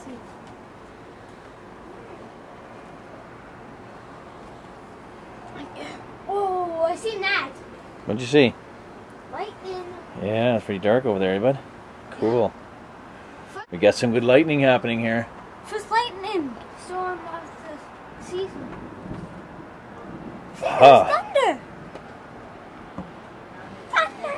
see. Oh, I seen that. What'd you see? Lightning. Yeah, it's pretty dark over there, bud. Cool. We got some good lightning happening here. First lightning storm of the season. See, there's thunder. Thunder.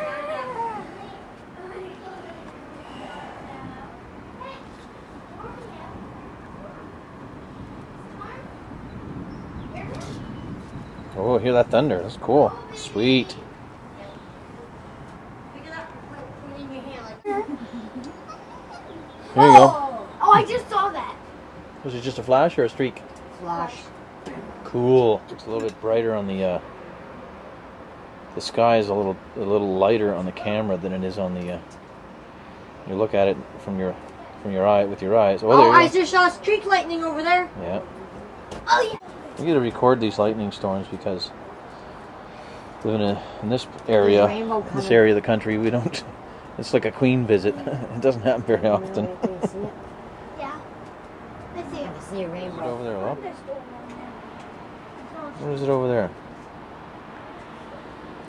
Oh, hear that thunder. That's cool. Sweet. Here you go. Oh, I just saw that. Was it just a flash or a streak? Flash. Cool. It's a little bit brighter on the sky is a little lighter on the camera than it is on the you look at it from your eye with your eyes. Oh, there you go. I just saw streak lightning over there. Yeah. Oh yeah. We got to record these lightning storms because living in this area of the country, we don't. It's like a queen visit. It doesn't happen very often. Yeah. I see it. I see a rainbow. Is it over there, Lo? What is it over there?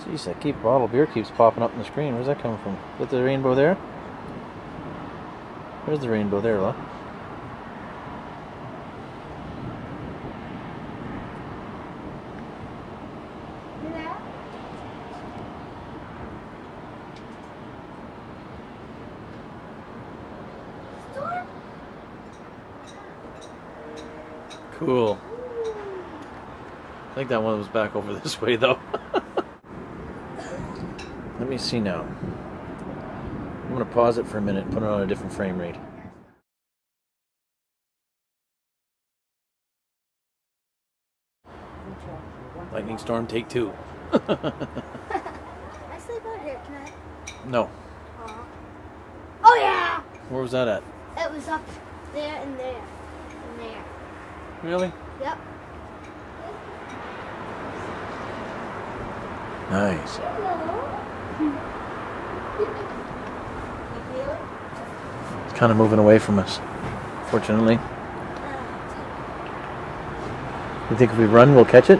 Jeez, that bottle of beer keeps popping up on the screen. Where's that coming from? Is that the rainbow there? Where's the rainbow there, Lo? Cool. I think that one was back over this way, though. Let me see now. I'm going to pause it for a minute and put it on a different frame rate. Lightning storm, take 2. I sleep out here, can I? No. Oh yeah! Where was that at? It was up there and there and there. Really? Yep. Nice. It's kind of moving away from us, fortunately. You think if we run, we'll catch it?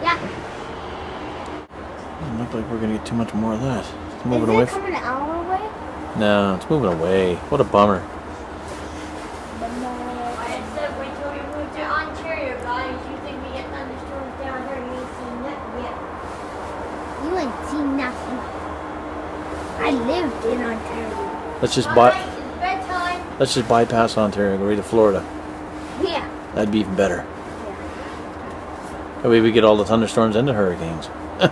Yeah. Doesn't look like we're going to get too much more of that. It's moving away. Is it coming our way? No, it's moving away. What a bummer. I said wait till we move to Ontario, guys. You think we get thunderstorms down here? You ain't seen nothing yet. You ain't seen nothing. I lived in Ontario. Let's just It's bedtime. let's just bypass Ontario and go right to Florida. Yeah. That'd be even better. That way we get all the thunderstorms and the hurricanes. I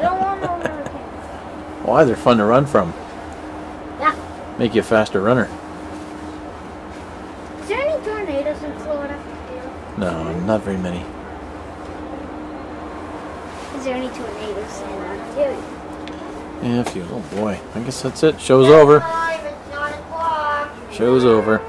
don't want no hurricane. Why? They're fun to run from. Yeah. Make you a faster runner. Is there any tornadoes in Florida? No, not very many. Is there any tornadoes in Ontario? Yeah, a few. Oh boy. I guess that's it. Show's over. Time, it's 9 o'clock. Show's over.